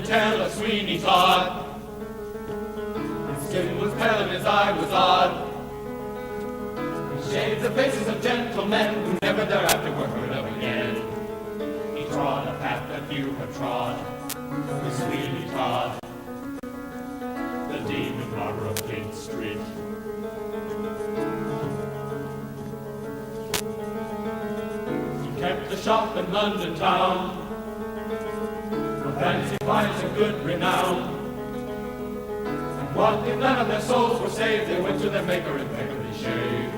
tale of Sweeney Todd. His skin was pale and his eye was odd. He shaved the faces of gentlemen who never thereafter were heard of again. He trod a path that few have trod, with Sweeney Todd, the demon barber of Fleet Street. He kept the shop in London town, for fancy wines and good renown. And what if none of their souls were saved, they went to their maker and beggarly shaved.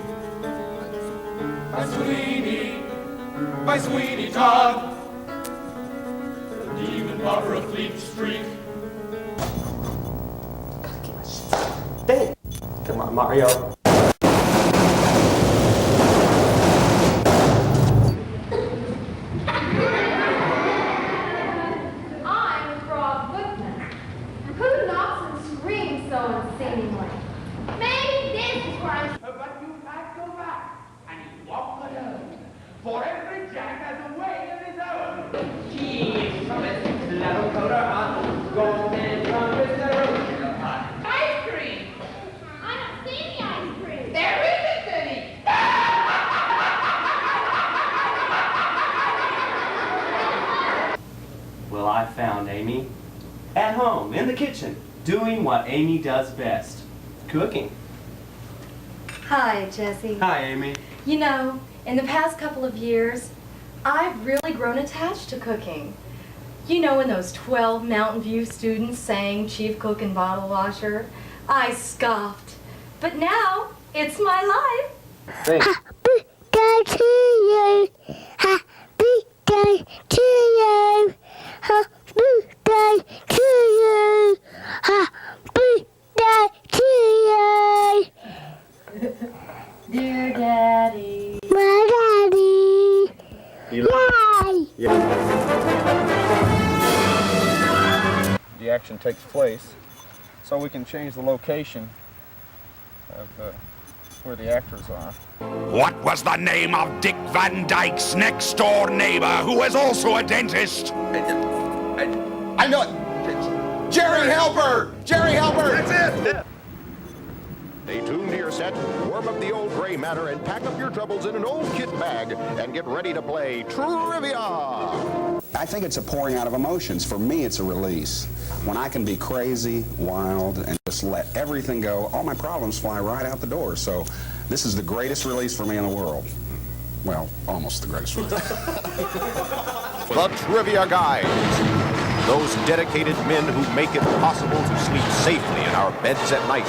By Sweeney Todd, the demon barber of Fleet Street. Dang. Come on, Mario. I'm Frog Woodman. Who knocks and screams so unseemingly? Maybe this is where I'm... But you have to go back, and you walk alone. For every Jack has a way of his own. Cheese, trumpet, level coater on, golden trumpet, ice cream. I don't see any ice cream. There isn't any. Well, I found Amy at home, in the kitchen, doing what Amy does best, cooking. Hi, Jesse. Hi, Amy. You know, in the past couple of years, I've really grown attached to cooking. You know, when those 12 Mountain View students sang Chief Cook and Bottle Washer, I scoffed. But now, it's my life. Thanks. Happy day to you. Happy day to you. Happy day to you. Happy day to you. Dear Daddy. My daddy. Yay! The action takes place, so we can change the location of where the actors are. What was the name of Dick Van Dyke's next door neighbor who was also a dentist? I know it. Jerry Halbert! Jerry Halbert! That's it! Stay tuned to your set, warm up the old gray matter, and pack up your troubles in an old kit bag, and get ready to play Trivia! I think it's a pouring out of emotions. For me, it's a release. When I can be crazy, wild, and just let everything go, all my problems fly right out the door. So this is the greatest release for me in the world. Well, almost the greatest release. The Trivia Guys. Those dedicated men who make it possible to sleep safely in our beds at night.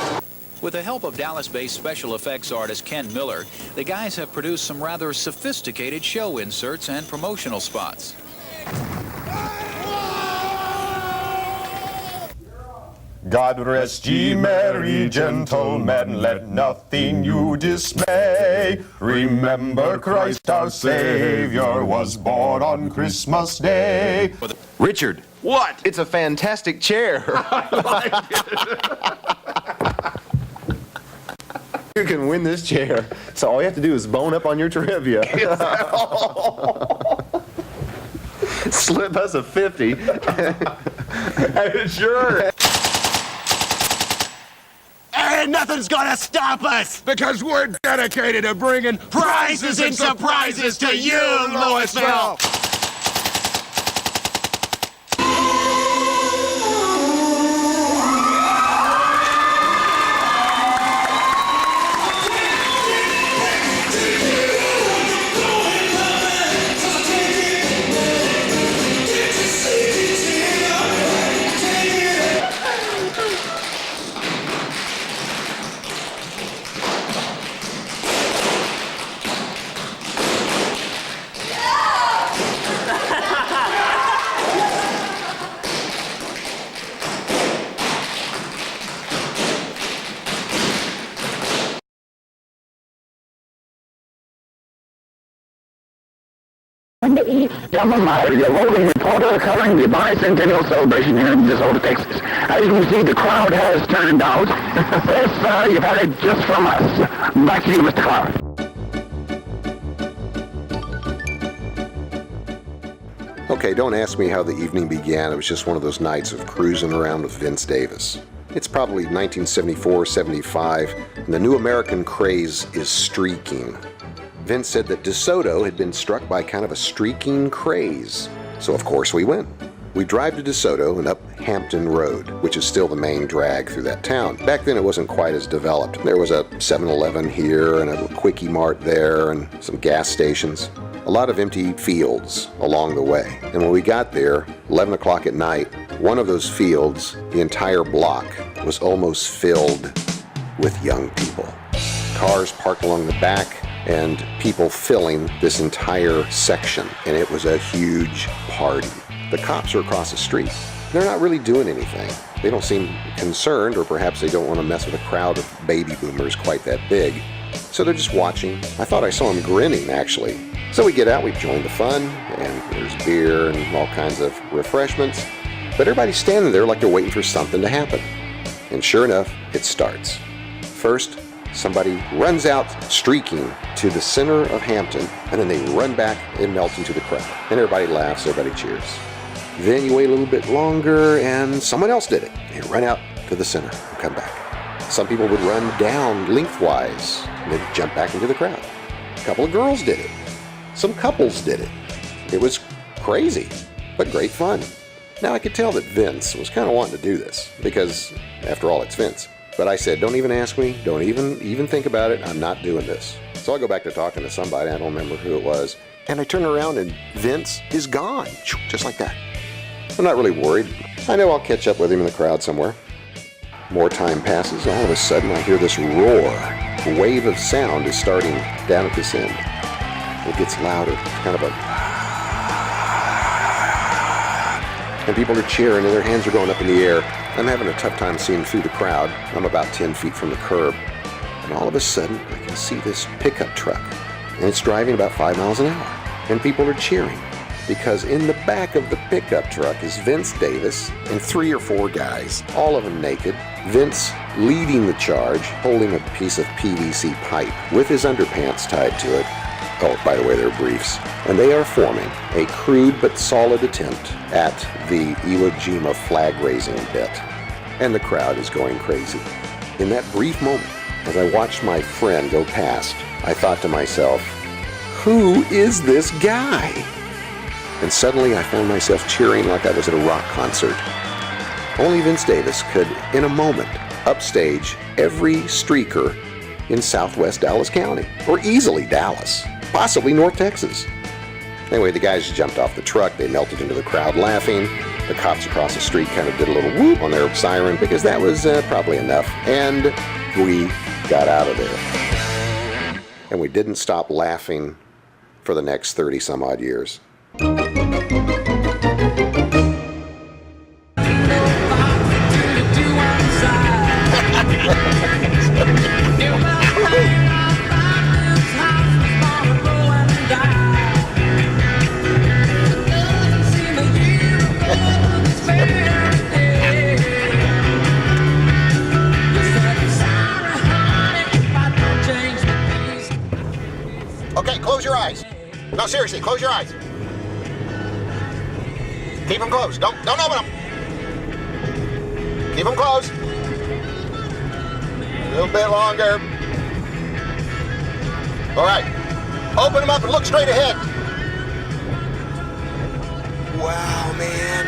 With the help of Dallas-based special effects artist Ken Miller, the guys have produced some rather sophisticated show inserts and promotional spots. God rest ye merry gentlemen, let nothing you dismay. Remember Christ our Savior was born on Christmas Day. Richard. What? It's a fantastic chair. I like it. You can win this chair, so all you have to do is bone up on your trivia. Slip us a 50. Sure. And nothing's gonna stop us! Because we're dedicated to bringing prizes and surprises to you, Louisville! The voting reporter covering the bicentennial celebration here in DeSoto, Texas. As you can see, the crowd has turned out. Yes, you've had it just from us. Back to you, Mr. Clark. Okay, don't ask me how the evening began. It was just one of those nights of cruising around with Vince Davis. It's probably 1974, 75, and the new American craze is streaking. Vince said that DeSoto had been struck by kind of a streaking craze. So of course we went. We drive to DeSoto and up Hampton Road, which is still the main drag through that town. Back then it wasn't quite as developed. There was a 7-Eleven here and a Quickie Mart there and some gas stations. A lot of empty fields along the way. And when we got there, 11 o'clock at night, one of those fields, the entire block, was almost filled with young people. Cars parked along the back and people filling this entire section. And it was a huge party. The cops are across the street. They're not really doing anything. They don't seem concerned, or perhaps they don't want to mess with a crowd of baby boomers quite that big. So they're just watching. I thought I saw them grinning, actually. So we get out, we join the fun, and there's beer and all kinds of refreshments. But everybody's standing there like they're waiting for something to happen. And sure enough, it starts. First, somebody runs out streaking to the center of Hampton, and then they run back and melt into the crowd. And everybody laughs, everybody cheers. Then you wait a little bit longer, and someone else did it. They run out to the center and come back. Some people would run down lengthwise, and they'd jump back into the crowd. A couple of girls did it. Some couples did it. It was crazy, but great fun. Now I could tell that Vince was kind of wanting to do this, because after all, it's Vince. But I said, don't even ask me, don't even think about it, I'm not doing this. So I go back to talking to somebody, I don't remember who it was, and I turn around and Vince is gone, just like that. I'm not really worried. I know I'll catch up with him in the crowd somewhere. More time passes, all of a sudden I hear this roar. A wave of sound is starting down at this end. It gets louder, kind of a... And people are cheering and their hands are going up in the air. I'm having a tough time seeing through the crowd. I'm about 10 feet from the curb. And all of a sudden, I can see this pickup truck. And it's driving about 5 miles an hour. And people are cheering. Because in the back of the pickup truck is Vince Davis and 3 or 4 guys, all of them naked. Vince leading the charge, holding a piece of PVC pipe with his underpants tied to it. Oh, by the way, they're briefs. And they are forming a crude but solid attempt at the Iwo Jima flag-raising bit. And the crowd is going crazy. In that brief moment, as I watched my friend go past, I thought to myself, who is this guy? And suddenly I found myself cheering like I was at a rock concert. Only Vince Davis could, in a moment, upstage every streaker in southwest Dallas County, or easily Dallas, possibly North Texas. Anyway, the guys jumped off the truck, they melted into the crowd laughing. The cops across the street kind of did a little whoop on their siren because that was probably enough. And we got out of there. And we didn't stop laughing for the next 30 some odd years. Okay, close your eyes. No, seriously, close your eyes. Keep them closed. Don't open them. Keep them closed. A little bit longer. All right. Open them up and look straight ahead. Wow, man.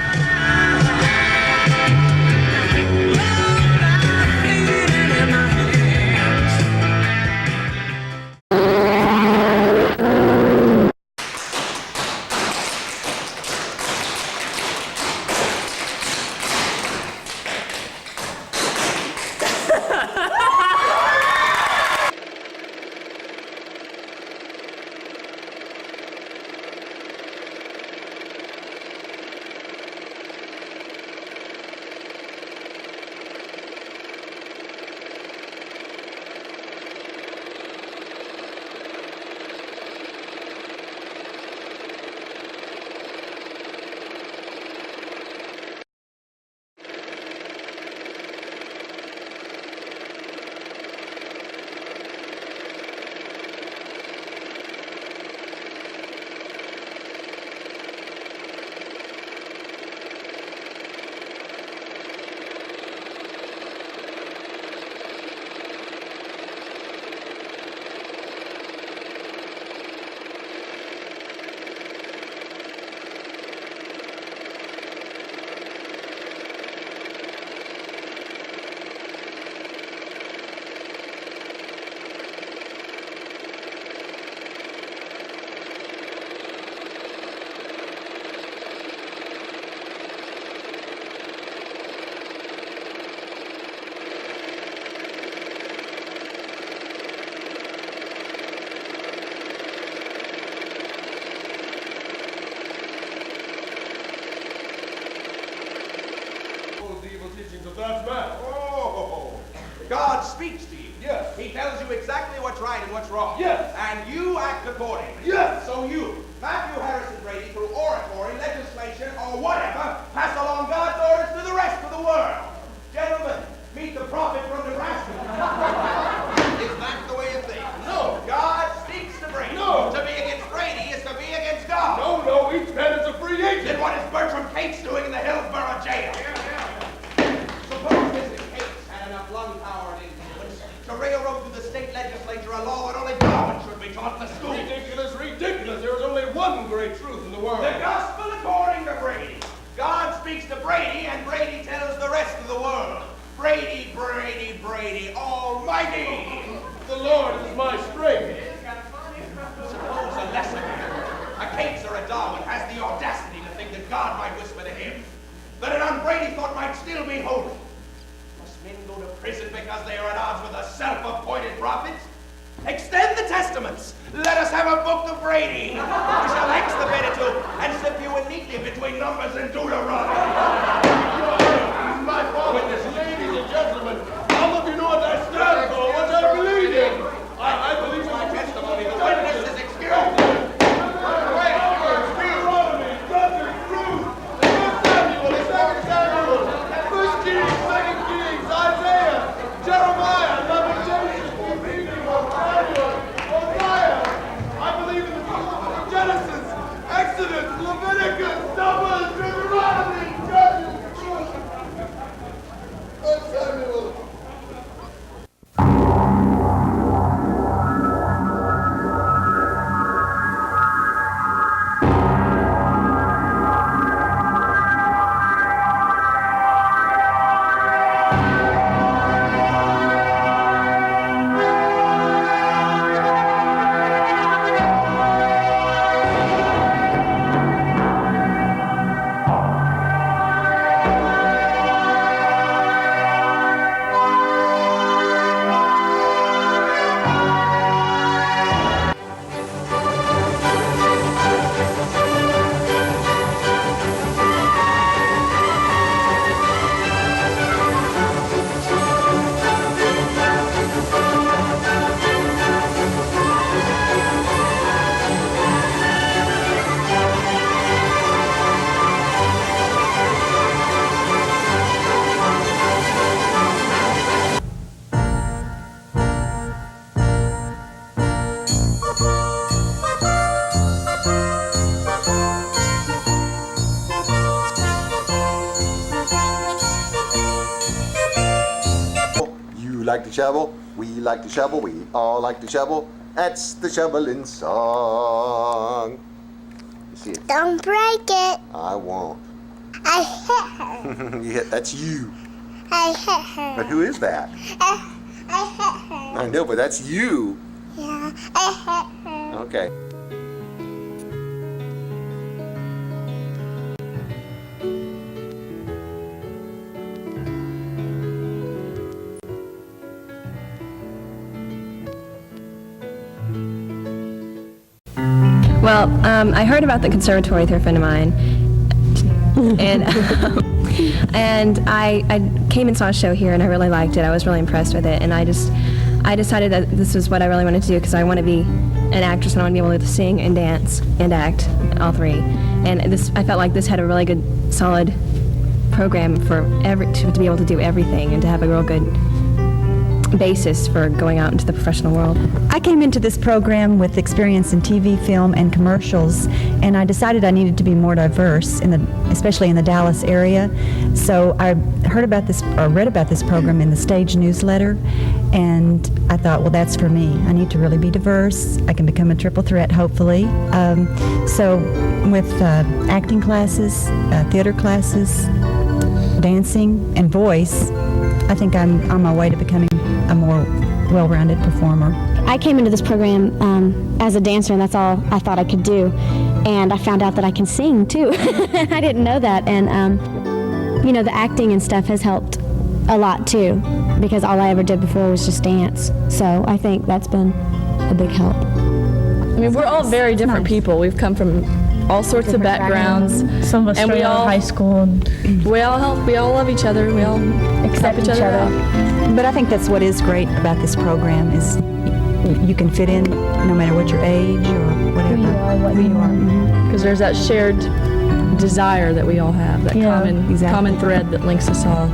tells you exactly what's right and what's wrong. Yes. And you act accordingly. Yes. So you, Matthew Harrison Brady, through oratory, legislation, or whatever, pass along God's orders to the rest of the world. Gentlemen, meet the prophet from Nebraska. Is that the way you think? No. God speaks to Brady. No. To be against Brady is to be against God. No, each man is a free agent. Then what is Bertram Cates doing in the Hillsborough jail? Suppose Mr. Cates had enough lung power and influence to railroad through the state legislature a law that only Darwin should be taught in the school. Ridiculous, ridiculous. There is only one great truth in the world. The gospel according to Brady. God speaks to Brady, and Brady tells the rest of the world. Brady, Brady, Brady, almighty. The Lord is my strength. Suppose a lesser man, a Cates or a Darwin, has the audacity to think that God might whisper to him that an unbrady thought might still be holy. Must men go to prison because they are at odds with a self-appointed prophet? Extend the testaments. Let us have a book of Brady. We shall X the Pentateuch and slip you in neatly between Numbers and Deuteronomy. My witness, ladies and gentlemen, all of you know what I stand for, what I believe in. I believe in my testimony. The witness is excused. Deuteronomy, Judges, Ruth, 1 Samuel, 2 Samuel, 1 Kings, 2 Kings, Isaiah, Jeremiah, 11 Genesis, Ezekiel, Samuel, Hosea. I believe in the Genesis, Exodus, Leviticus, Numbers, Deuteronomy, Judges, Ruth, 1 Samuel. You like to shovel, we like to shovel, we all like to shovel. That's the shoveling song. You see it? Don't break it. I won't. I hit her. Yeah, that's you. I hit her. But who is that? I hit her. I know, but that's you. Yeah, I hit her. Okay. Well, I heard about the conservatory through a friend of mine, and I came and saw a show here, and I really liked it. I was really impressed with it, and I decided that this was what I really wanted to do, because I want to be an actress, and I want to be able to sing and dance and act, all three. And I felt like this had a really good, solid program for to be able to do everything and to have a real good basis for going out into the professional world. I came into this program with experience in TV, film, and commercials, and I decided I needed to be more diverse, especially in the Dallas area. So I heard about this, or read about this program in the Stage newsletter, and I thought, well, that's for me. I need to really be diverse. I can become a triple threat, hopefully. So with acting classes, theater classes, dancing, and voice, I think I'm on my way to becoming a more well-rounded performer. I came into this program as a dancer, and that's all I thought I could do. And I found out that I can sing, too. I didn't know that. And, you know, the acting and stuff has helped a lot, too, because all I ever did before was just dance. So I think that's been a big help. I mean, we're all very different people. We've come from all sorts of backgrounds. Some of us and straight out of high school. We all help. We all love each other. We all accept each other out. But I think that's what is great about this program is you can fit in no matter what your age or whatever. Who you are. Because there's that shared desire that we all have, that common thread that links us all.